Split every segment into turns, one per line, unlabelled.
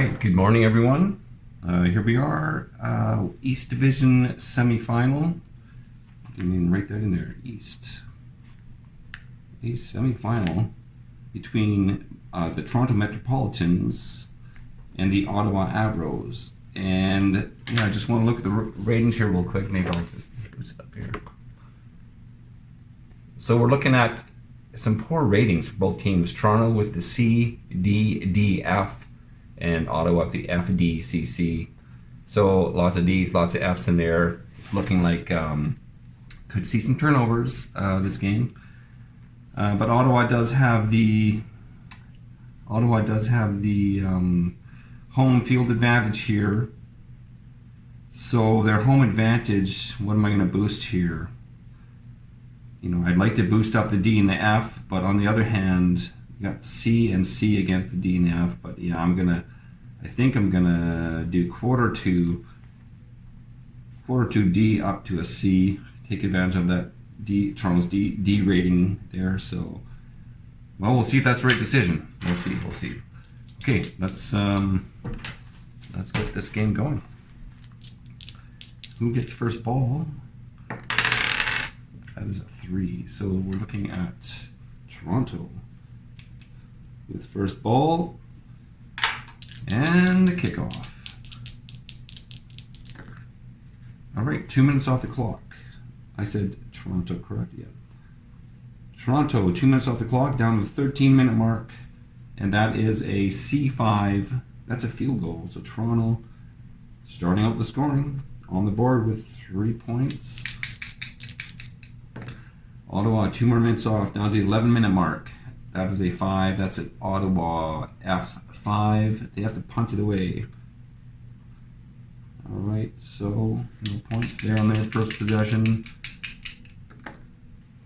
right, good morning everyone. Here we are, East Division semifinal. I mean, write that in there, East semifinal between the Toronto Metropolitans and the Ottawa Avros. And yeah, I just want to look at the ratings here real quick. Maybe I'll just boost it up here. So we're looking at some poor ratings for both teams. Toronto with the C, D, D, F, and Ottawa with the F, D, C, C. So lots of D's, lots of F's in there. It's looking like could see some turnovers this game. But Ottawa does have the home field advantage here. So their home advantage, what am I going to boost here? You know, I'd like to boost up the D and the F, but on the other hand, you got C and C against the D and the F. But yeah, I think I'm gonna do quarter two D up to a C. Take advantage of that Toronto's D rating there. So, well, we'll see if that's the right decision. We'll see. Okay, let's get this game going. Who gets first ball? That is a 3. So we're looking at Toronto with first ball and the kickoff. All right, 2 minutes off the clock. I said Toronto, correct? Yeah. Toronto, 2 minutes off the clock, down to the 13-minute mark, and that is a C5. That's a field goal. So Toronto starting out the scoring on the board with 3 points. Ottawa, 2 more minutes off, down to the 11-minute mark. That is a 5. That's an Ottawa F5. They have to punt it away. All right, so no points there on their first possession.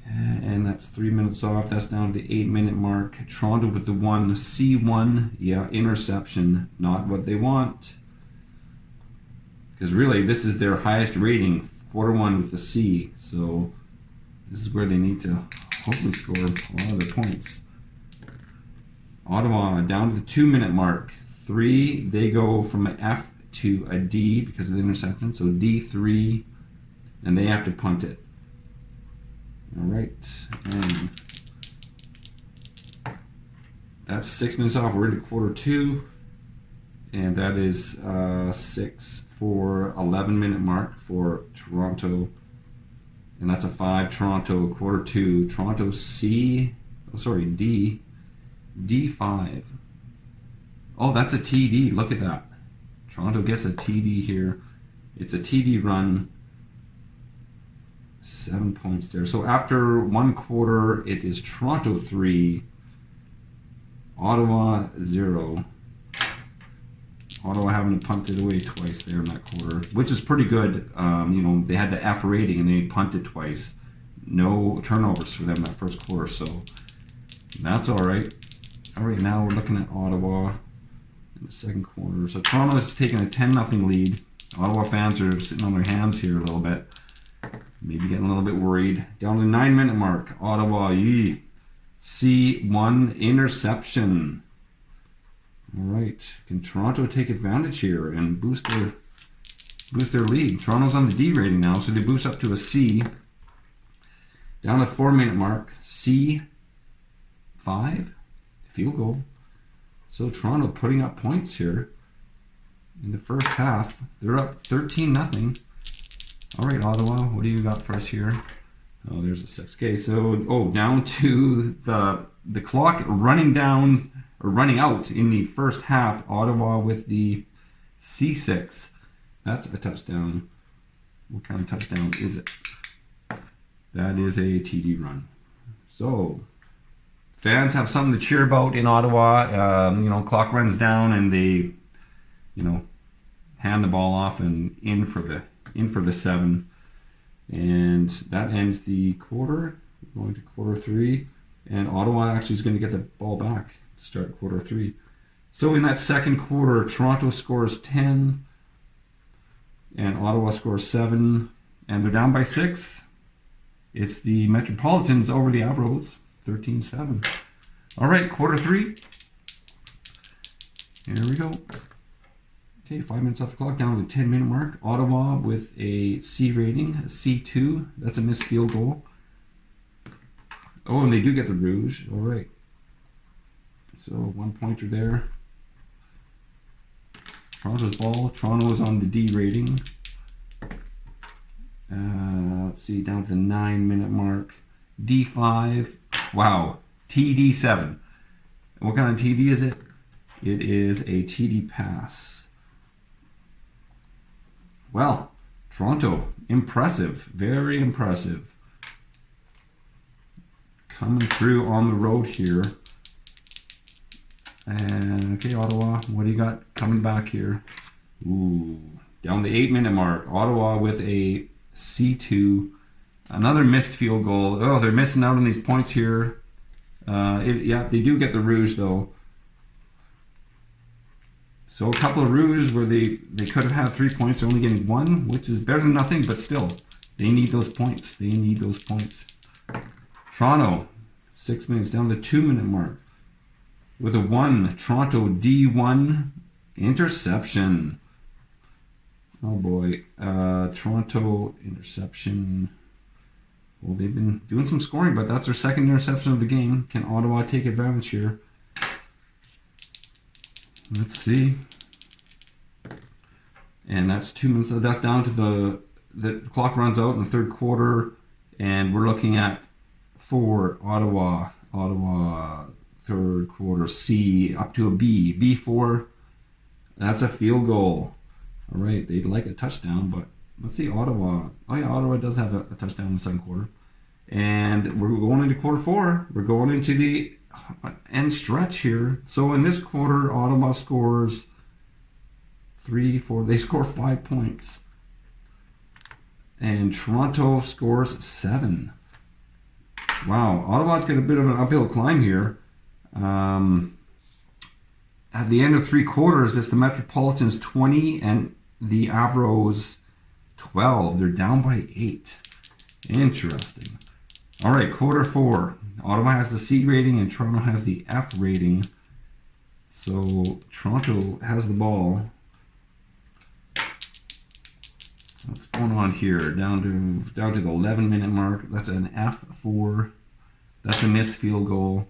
And that's 3 minutes off. That's down to the 8-minute mark. Toronto with the 1, C1. Yeah, interception. Not what they want. Because really, this is their highest rating, quarter 1 with the C. So this is where they need to hopefully score a lot of their points. Ottawa down to the 2-minute mark. 3, they go from an F to a D because of the interception. So D3, and they have to punt it. All right, and that's 6 minutes off. We're into quarter 2, and that is 6 for 11-minute mark for Toronto. And that's a 5, Toronto, quarter 2. Toronto D, D5. Oh, that's a TD. Look at that. Toronto gets a TD here. It's a TD run. 7 points there. So after 1 quarter, it is Toronto 3, Ottawa 0. Ottawa having to punt it away twice there in that quarter, which is pretty good. You know, they had the F rating and they punted twice. No turnovers for them that first quarter, so that's all right. All right, now we're looking at Ottawa in the second quarter. So Toronto is taking a 10-0 lead. Ottawa fans are sitting on their hands here a little bit. Maybe getting a little bit worried. Down to the 9-minute mark. Ottawa, C1 interception. All right. Can Toronto take advantage here and boost their lead? Toronto's on the D rating now, so they boost up to a C. Down to the 4-minute mark. C5. Field goal. So Toronto putting up points here in the first half. They're up 13-0. All right, Ottawa, what do you got for us here? Oh, there's a 6K. So, down to the clock running down or running out in the first half. Ottawa with the C6. That's a touchdown. What kind of touchdown is it? That is a TD run. So, fans have something to cheer about in Ottawa. You know, clock runs down and they, you know, hand the ball off and in for the 7, and that ends the quarter. We're going to quarter 3, and Ottawa actually is going to get the ball back to start quarter 3. So in that second quarter, Toronto scores 10, and Ottawa scores 7, and they're down by 6. It's the Metropolitans over the Avros, 13-7. All right, quarter 3. Here we go. Okay, 5 minutes off the clock, down to the 10-minute mark. Ottawa with a C rating, a C2. That's a missed field goal. Oh, and they do get the rouge. All right. So 1-pointer there. Toronto's ball. Toronto is on the D rating. Let's see, down to the 9-minute mark. D5. Wow. TD7. What kind of TD is it? It is a TD pass. Well, Toronto, impressive. Very impressive. Coming through on the road here. And, okay, Ottawa, what do you got coming back here? Ooh, down the 8-minute mark. Ottawa with a C2. Another missed field goal. Oh, they're missing out on these points here. Yeah, they do get the rouge, though. So a couple of rouges where they could have had 3 points. They're only getting 1, which is better than nothing, but still, they need those points. They need those points. Toronto, 6 minutes, down the 2-minute mark. With a 1, Toronto D1 interception. Oh boy, Toronto interception. Well, they've been doing some scoring, but that's their second interception of the game. Can Ottawa take advantage here? Let's see. And that's 2 minutes. That's down to the clock runs out in the third quarter, and we're looking at for Ottawa. Ottawa third quarter C up to a B. B4. That's a field goal. All right, they'd like a touchdown, but let's see Ottawa. Oh yeah, Ottawa does have a touchdown in the second quarter. And we're going into quarter 4. We're going into the end stretch here. So in this quarter, Ottawa scores 3, 4. They score 5 points. And Toronto scores 7. Wow, Ottawa's got a bit of an uphill climb here. At the end of 3 quarters, it's the Metropolitans 20 and the Avros 12. They're down by 8. Interesting. All right, quarter 4. Ottawa has the C rating and Toronto has the F rating. So Toronto has the ball. What's going on here? Down to the 11-minute mark. That's an F4. That's a missed field goal.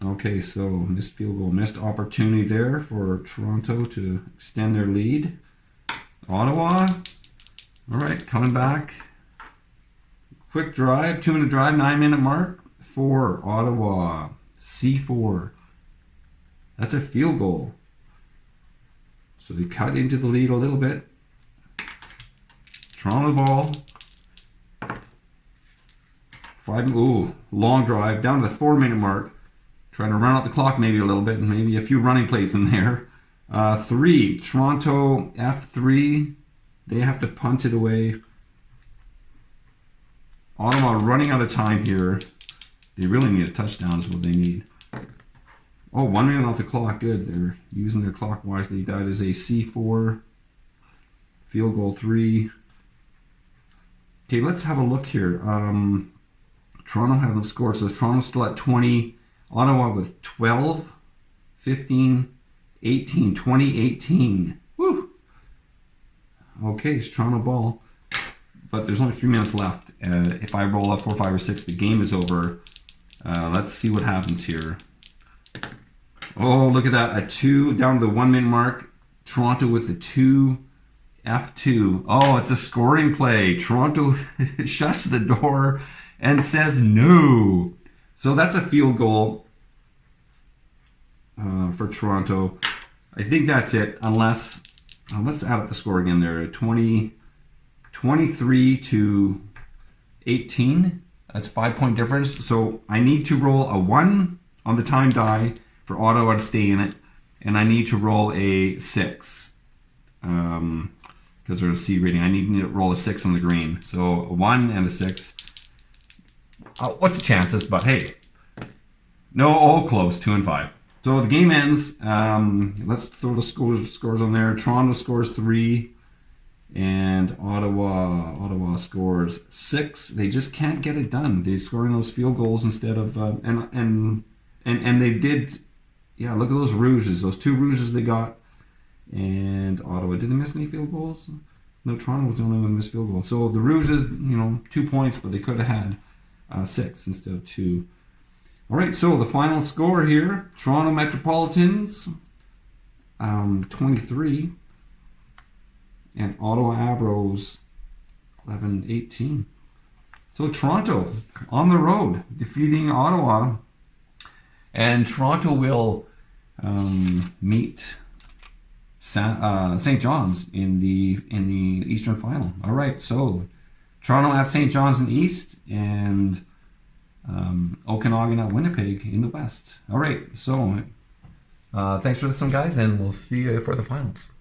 Okay, so missed field goal, missed opportunity there for Toronto to extend their lead. Ottawa, all right, coming back. Quick drive, 2-minute drive, 9-minute mark for Ottawa. C4. That's a field goal. So they cut into the lead a little bit. Toronto ball. 5, long drive, down to the 4-minute mark. Trying to run out the clock maybe a little bit, and maybe a few running plays in there. 3, Toronto F3. They have to punt it away. Ottawa running out of time here. They really need a touchdown is what they need. Oh, 1 minute off the clock. Good. They're using their clock wisely. That is a C4. Field goal 3. Okay, let's have a look here. Toronto hasn't scored, so Toronto's still at 20. Ottawa with 12, 15, 18, 20, 18. Woo! Okay, it's Toronto ball. But there's only 3 minutes left. If I roll up 4, 5, or 6, the game is over. Let's see what happens here. Oh, look at that. A 2 down to the 1 minute mark. Toronto with the 2, F2. Oh, it's a scoring play. Toronto shuts the door and says no. So that's a field goal for Toronto. I think that's it, unless, let's add up the score again there. 23 to 18. That's 5-point difference. So I need to roll a 1 on the time die for Ottawa to stay in it. And I need to roll a 6. Because they're a C rating. I need to roll a 6 on the green. So a 1 and a 6. What's the chances? But hey, no, all close, 2 and 5. So the game ends. Let's throw the scores on there. Toronto scores 3, and Ottawa scores 6. They just can't get it done. They're scoring those field goals instead of and they did. Yeah, look at those rouges. Those 2 rouges they got. And Ottawa. Did they miss any field goals? No, Toronto was the only one who missed field goals. So the Rouges, 2 points, but they could have had 6 instead of 2. All right, so the final score here: Toronto Metropolitans 23, and Ottawa Avros 11-18. So Toronto on the road defeating Ottawa, and Toronto will meet St. John's in the Eastern Final. All right, so Toronto at St. John's in the East, and Okanagan at Winnipeg in the West. All right, so thanks for listening, guys, and we'll see you for the finals.